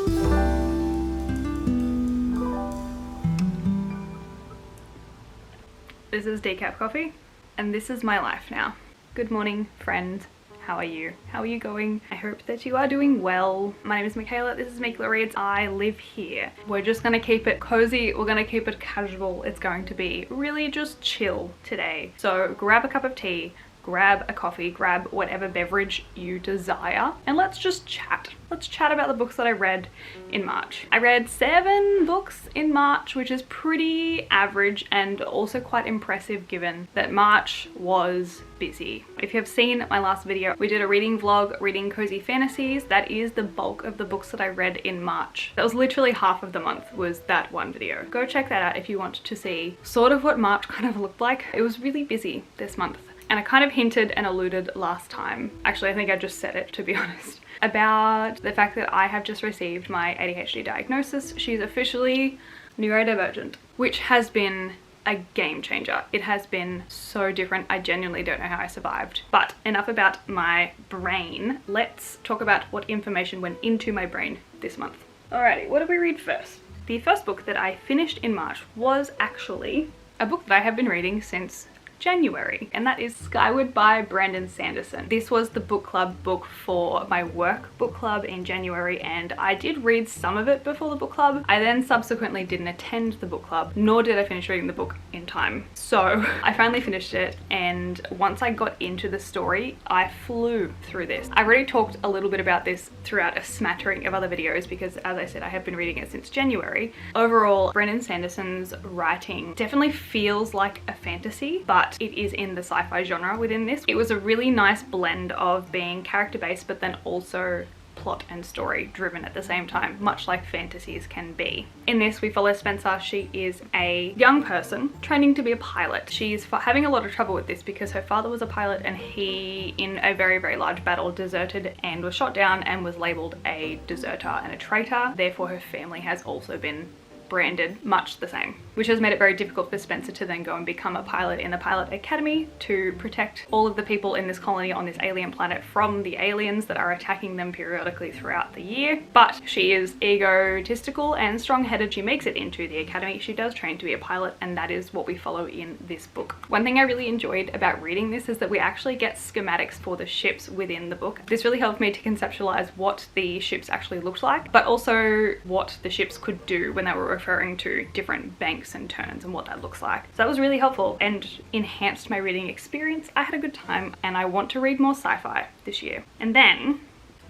This is decaf coffee, and this is my life now. Good morning, friends. How are you? How are you going? I hope that you are doing well. My name is Michaela. This is Meekela Reads. I live here. We're just gonna keep it cozy. We're gonna keep it casual. It's going to be really just chill today. So grab a cup of tea, grab a coffee, grab whatever beverage you desire, and let's just chat. Let's chat about the books that I read in March. I read 7 books in March, which is pretty average and also quite impressive given that March was busy. If you have seen my last video, we did a reading vlog, reading cozy fantasies. That is the bulk of the books that I read in March. That was literally half of the month, was that one video. Go check that out if you want to see sort of what March kind of looked like. It was really busy this month. And I kind of hinted and alluded last time, actually I think I just said it to be honest, about the fact that I have just received my ADHD diagnosis. She's officially neurodivergent, which has been a game changer. It has been so different. I genuinely don't know how I survived. But enough about my brain. Let's talk about what information went into my brain this month. Alrighty, what did we read first? The first book that I finished in March was actually a book that I have been reading since January, and that is Skyward by Brandon Sanderson. This was the book club book for my work book club in January, and I did read some of it before the book club. I then subsequently didn't attend the book club, nor did I finish reading the book in time. So I finally finished it, and once I got into the story, I flew through this. I've already talked a little bit about this throughout a smattering of other videos because, as I said, I have been reading it since January. Overall, Brandon Sanderson's writing definitely feels like a fantasy, but it is in the sci-fi genre within this. It was a really nice blend of being character-based but then also plot and story driven at the same time, much like fantasies can be. In this, we follow Spencer. She is a young person training to be a pilot. She's having a lot of trouble with this because her father was a pilot and he, in a very, very large battle, deserted and was shot down and was labeled a deserter and a traitor. Therefore, her family has also been branded much the same, which has made it very difficult for Spencer to then go and become a pilot in the pilot academy to protect all of the people in this colony on this alien planet from the aliens that are attacking them periodically throughout the year. But she is egotistical and strong-headed. She makes it into the academy. She does train to be a pilot, and that is what we follow in this book. One thing I really enjoyed about reading this is that we actually get schematics for the ships within the book. This really helped me to conceptualize what the ships actually looked like, but also what the ships could do when they were referring to different banks and turns and what that looks like. So that was really helpful and enhanced my reading experience. I had a good time and I want to read more sci-fi this year. And then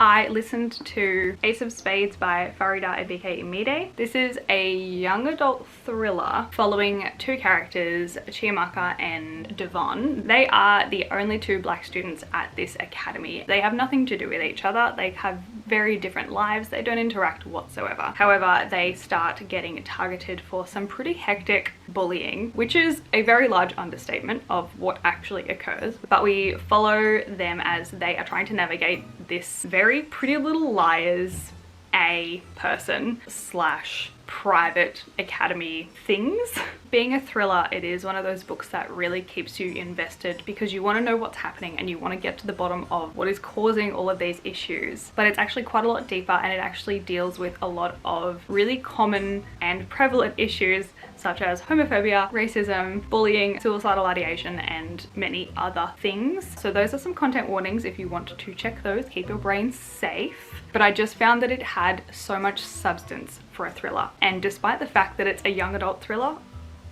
I listened to Ace of Spades by Farida Abike Imide. This is a young adult thriller following 2 characters, Chiamaka and Devon. They are the only 2 black students at this academy. They have nothing to do with each other. They have very different lives. They don't interact whatsoever. However, they start getting targeted for some pretty hectic bullying, which is a very large understatement of what actually occurs. But we follow them as they are trying to navigate this very Pretty Little Liars a person slash private academy things. Being a thriller, it is one of those books that really keeps you invested because you want to know what's happening and you want to get to the bottom of what is causing all of these issues. But it's actually quite a lot deeper, and it actually deals with a lot of really common and prevalent issues such as homophobia, racism, bullying, suicidal ideation, and many other things. So those are some content warnings if you want to check those. Keep your brain safe. But I just found that it had so much substance for a thriller. And despite the fact that it's a young adult thriller,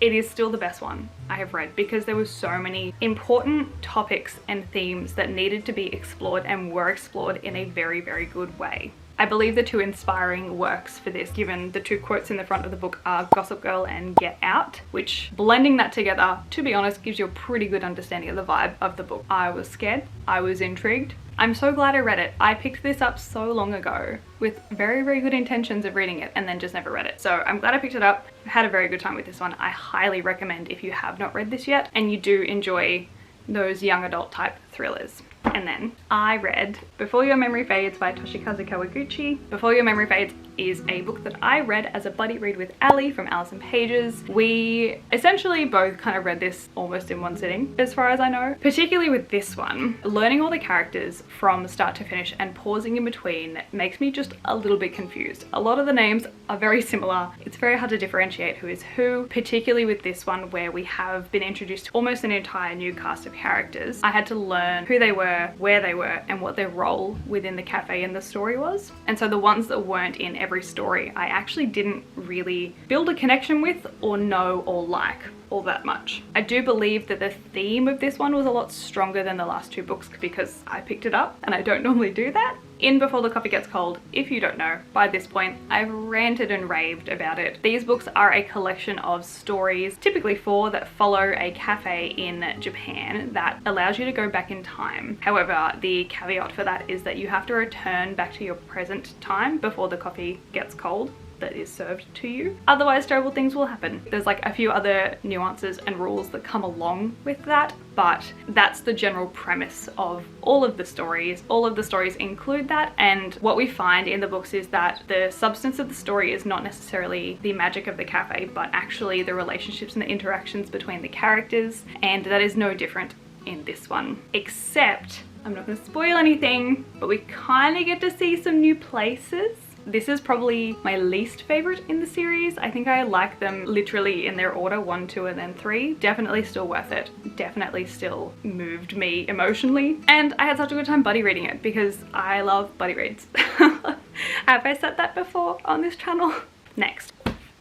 it is still the best one I have read because there were so many important topics and themes that needed to be explored and were explored in a very, very good way. I believe the 2 inspiring works for this, given the 2 quotes in the front of the book, are Gossip Girl and Get Out, which, blending that together, to be honest, gives you a pretty good understanding of the vibe of the book. I was scared, I was intrigued. I'm so glad I read it. I picked this up so long ago with very, very good intentions of reading it and then just never read it. So I'm glad I picked it up. I had a very good time with this one. I highly recommend if you have not read this yet and you do enjoy those young adult type thrillers. And then I read Before Your Memory Fades by Toshikazu Kawaguchi. Before Your Memory Fades is a book that I read as a buddy read with Ali from Alison Pages. We essentially both kind of read this almost in one sitting, as far as I know. Particularly with this one, learning all the characters from start to finish and pausing in between makes me just a little bit confused. A lot of the names are very similar. It's very hard to differentiate who is who, particularly with this one where we have been introduced to almost an entire new cast of characters. I had to learn who they were, where they were, and what their role within the cafe and the story was. And so the ones that weren't in every story, I actually didn't really build a connection with or know or like all that much. I do believe that the theme of this one was a lot stronger than the last two books because I picked it up and I don't normally do that. In Before the Coffee Gets Cold, if you don't know, by this point, I've ranted and raved about it. These books are a collection of stories, typically 4, that follow a cafe in Japan that allows you to go back in time. However, the caveat for that is that you have to return back to your present time before the coffee gets cold that is served to you. Otherwise, terrible things will happen. There's like a few other nuances and rules that come along with that, but that's the general premise of all of the stories. All of the stories include that, and what we find in the books is that the substance of the story is not necessarily the magic of the cafe, but actually the relationships and the interactions between the characters, and that is no different in this one. Except, I'm not going to spoil anything, but we kind of get to see some new places. This is probably my least favorite in the series. I think I like them literally in their order, 1, 2, and then 3. Definitely still worth it. Definitely still moved me emotionally. And I had such a good time buddy reading it because I love buddy reads. Have I said that before on this channel? Next,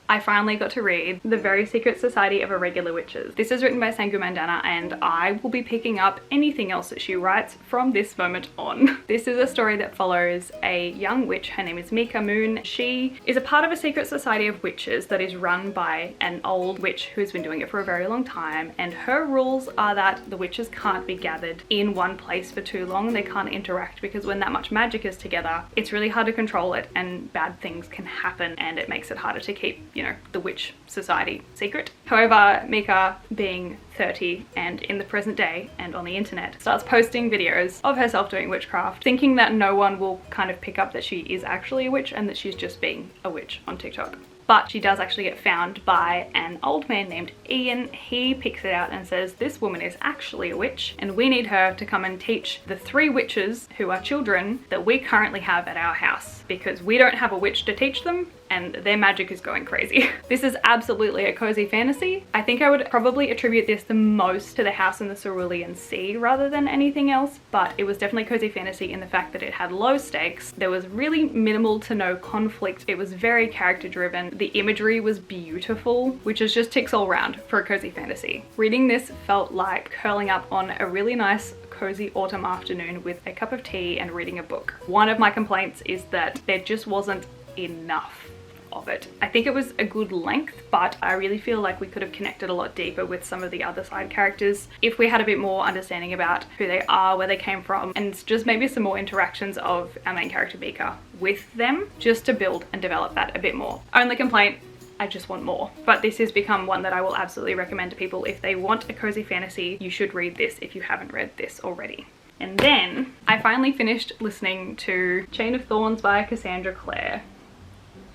I finally got to read The Very Secret Society of Irregular Witches. This is written by Sangu Mandana, and I will be picking up anything else that she writes from this moment on. This is a story that follows a young witch. Her name is Mika Moon. She is a part of a secret society of witches that is run by an old witch who's been doing it for a very long time, and her rules are that the witches can't be gathered in one place for too long. They can't interact because when that much magic is together, it's really hard to control it and bad things can happen, and it makes it harder to keep, you know, the witch society secret. However, Mika, being 30 and in the present day and on the internet, starts posting videos of herself doing witchcraft, thinking that no one will kind of pick up that she is actually a witch and that she's just being a witch on TikTok. But she does actually get found by an old man named Ian. He picks it out and says, this woman is actually a witch and we need her to come and teach the 3 witches who are children that we currently have at our house because we don't have a witch to teach them and their magic is going crazy. This is absolutely a cozy fantasy. I think I would probably attribute this the most to the house in the Cerulean Sea rather than anything else, but it was definitely cozy fantasy in the fact that it had low stakes. There was really minimal to no conflict. It was very character driven. The imagery was beautiful, which is just ticks all round for a cozy fantasy. Reading this felt like curling up on a really nice cozy autumn afternoon with a cup of tea and reading a book. One of my complaints is that there just wasn't enough of it. I think it was a good length, but I really feel like we could have connected a lot deeper with some of the other side characters if we had a bit more understanding about who they are, where they came from, and just maybe some more interactions of our main character Mika with them, just to build and develop that a bit more. Only complaint, I just want more. But this has become one that I will absolutely recommend to people. If they want a cozy fantasy, you should read this if you haven't read this already. And then I finally finished listening to Chain of Thorns by Cassandra Clare.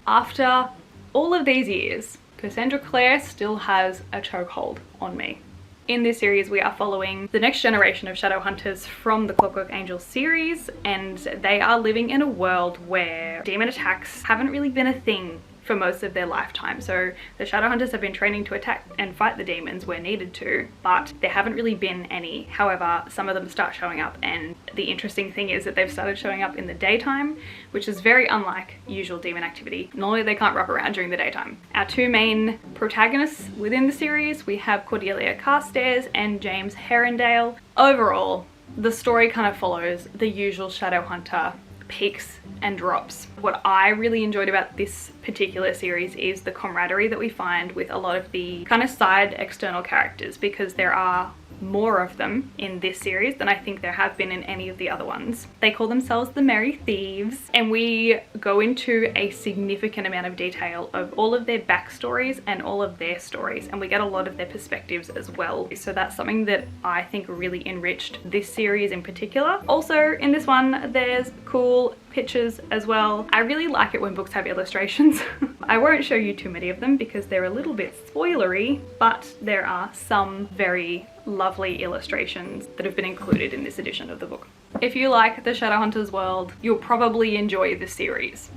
After all of these years, Cassandra Clare still has a chokehold on me. In this series, we are following the next generation of shadow hunters from the Clockwork Angel series, and they are living in a world where demon attacks haven't really been a thing for most of their lifetime. So the shadow hunters have been training to attack and fight the demons where needed to, but there haven't really been any. However, some of them start showing up, and the interesting thing is that they've started showing up in the daytime, which is very unlike usual demon activity. Normally they can't rock around during the daytime. Our 2 main protagonists within the series, we have Cordelia Carstairs and James Herondale. Overall, the story kind of follows the usual shadow hunter peaks and drops. What I really enjoyed about this particular series is the camaraderie that we find with a lot of the kind of side external characters, because there are more of them in this series than I think there have been in any of the other ones. They call themselves the Merry Thieves, and we go into a significant amount of detail of all of their backstories and all of their stories, and we get a lot of their perspectives as well. So that's something that I think really enriched this series in particular. Also in this one, there's cool pictures as well. I really like it when books have illustrations. I won't show you too many of them because they're a little bit spoilery, but there are some very lovely illustrations that have been included in this edition of the book. If you like the Shadowhunters world, you'll probably enjoy this series.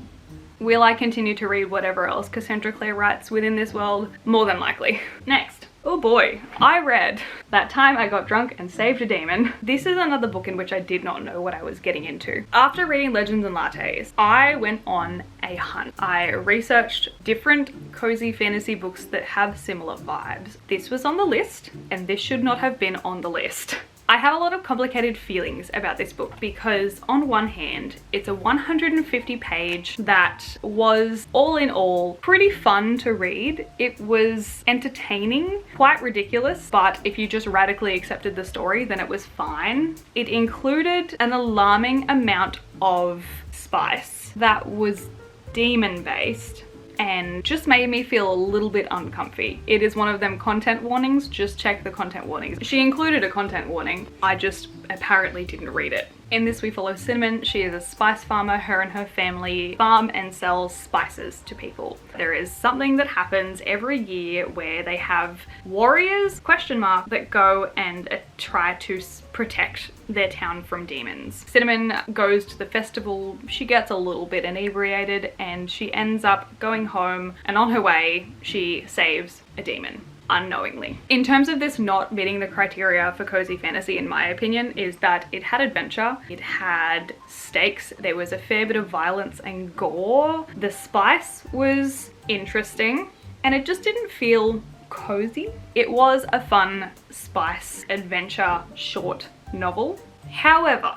Will I continue to read whatever else Cassandra Clare writes within this world? More than likely. Next. Oh boy, I read That Time I Got Drunk and Saved a Demon. This is another book in which I did not know what I was getting into. After reading Legends and Lattes, I went on a hunt. I researched different cozy fantasy books that have similar vibes. This was on the list, and this should not have been on the list. I have a lot of complicated feelings about this book because on one hand, it's a 150 page that was all in all pretty fun to read. It was entertaining, quite ridiculous, but if you just radically accepted the story, then it was fine. It included an alarming amount of spice that was demon based and just made me feel a little bit uncomfy. It is one of them content warnings, just check the content warnings. She included a content warning, I just apparently didn't read it. In this we follow Cinnamon. She is a spice farmer. Her and her family farm and sell spices to people. There is something that happens every year where they have warriors, that go and try to protect their town from demons. Cinnamon goes to the festival. She gets a little bit inebriated and she ends up going home, and on her way she saves a demon. Unknowingly. In terms of this not meeting the criteria for cozy fantasy, in my opinion, is that it had adventure, it had stakes, there was a fair bit of violence and gore, the spice was interesting, and it just didn't feel cozy. It was a fun spice adventure short novel. However,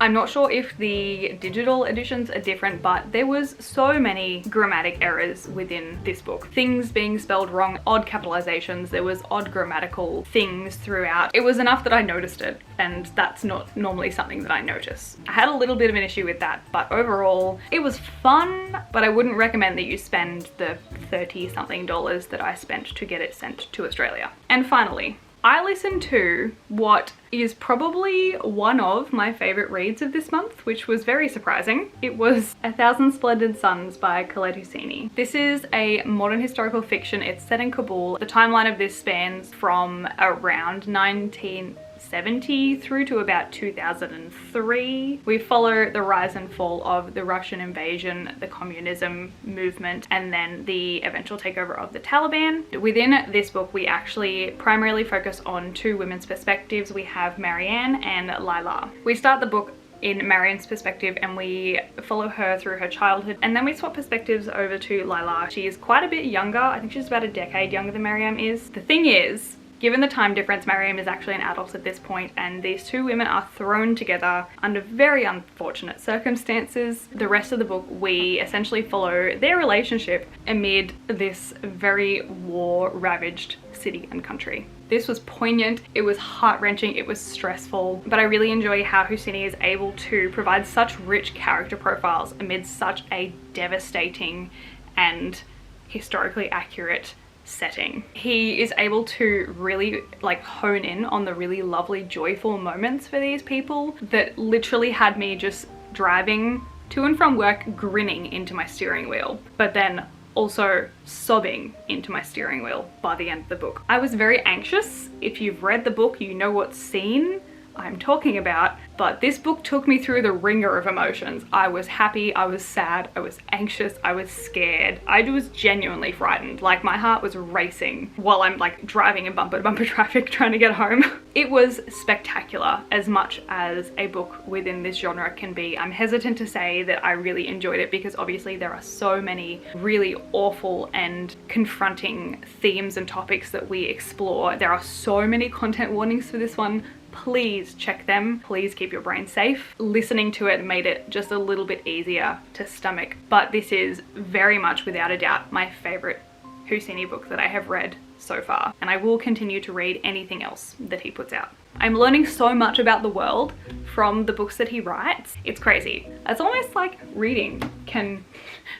I'm not sure if the digital editions are different, but there was so many grammatic errors within this book. Things being spelled wrong, odd capitalizations, there was odd grammatical things throughout. It was enough that I noticed it, and that's not normally something that I notice. I had a little bit of an issue with that, but overall it was fun, but I wouldn't recommend that you spend the $30 something that I spent to get it sent to Australia. And finally, I listened to what is probably one of my favorite reads of this month, which was very surprising. It was 1,000 Splendid Suns by Colette Husseini. This is a modern historical fiction. It's set in Kabul. The timeline of this spans from around 1970 through to about 2003. We follow the rise and fall of the Russian invasion, the communism movement, and then the eventual takeover of the Taliban. Within this book, we actually primarily focus on two women's perspectives. We have Marianne and Lila. We start the book in Marianne's perspective and we follow her through her childhood, and then we swap perspectives over to Lila. She is quite a bit younger. I think she's about a decade younger than Marianne is. The thing is, given the time difference, Marianne is actually an adult at this point, and these two women are thrown together under very unfortunate circumstances. The rest of the book, we essentially follow their relationship amid this very war-ravaged city and country. This was poignant, it was heart-wrenching, it was stressful, but I really enjoy how Husseini is able to provide such rich character profiles amid such a devastating and historically accurate setting. He is able to really hone in on the really lovely, joyful moments for these people that literally had me just driving to and from work grinning into my steering wheel, but then also sobbing into my steering wheel by the end of the book. I was very anxious. If you've read the book, you know what scene I'm talking about, but this book took me through the ringer of emotions. I was happy, I was sad, I was anxious, I was scared. I was genuinely frightened. Like, my heart was racing while I'm driving in bumper to bumper traffic trying to get home. It was spectacular, as much as a book within this genre can be. I'm hesitant to say that I really enjoyed it because obviously there are so many really awful and confronting themes and topics that we explore. There are so many content warnings for this one. Please check them. Please keep your brain safe. Listening to it made it just a little bit easier to stomach, but this is very much, without a doubt, my favorite Husseini book that I have read so far, and I will continue to read anything else that he puts out. I'm learning so much about the world from the books that he writes. It's crazy. It's almost like reading can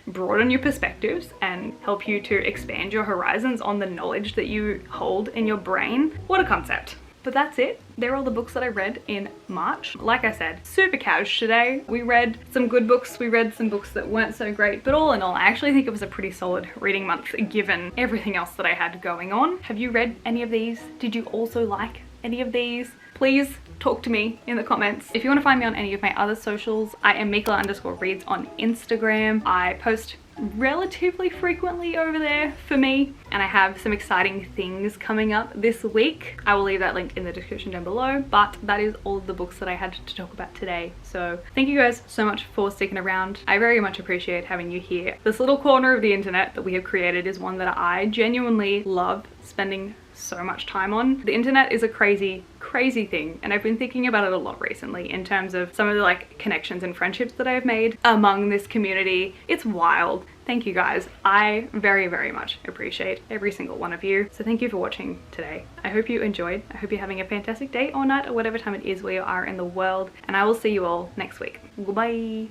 broaden your perspectives and help you to expand your horizons on the knowledge that you hold in your brain. What a concept. But that's it. They're all the books that I read in March. Like I said, super cash today. We read some good books, we read some books that weren't so great, but all in all, I actually think it was a pretty solid reading month given everything else that I had going on. Have you read any of these? Did you also like any of these? Please talk to me in the comments. If you want to find me on any of my other socials, I am meekela_reads on Instagram. I post relatively frequently over there for me, and I have some exciting things coming up this week. I will leave that link in the description down below, but that is all of the books that I had to talk about today. So thank you guys so much for sticking around. I very much appreciate having you here. This little corner of the internet that we have created is one that I genuinely love spending so much time on. The internet is a crazy thing, and I've been thinking about it a lot recently in terms of some of the like connections and friendships that I've made among this community. It's wild. Thank you guys. I very much appreciate every single one of you. So thank you for watching today. I hope you enjoyed. I hope you're having a fantastic day or night or whatever time it is where you are in the world, and I will see you all next week. Goodbye.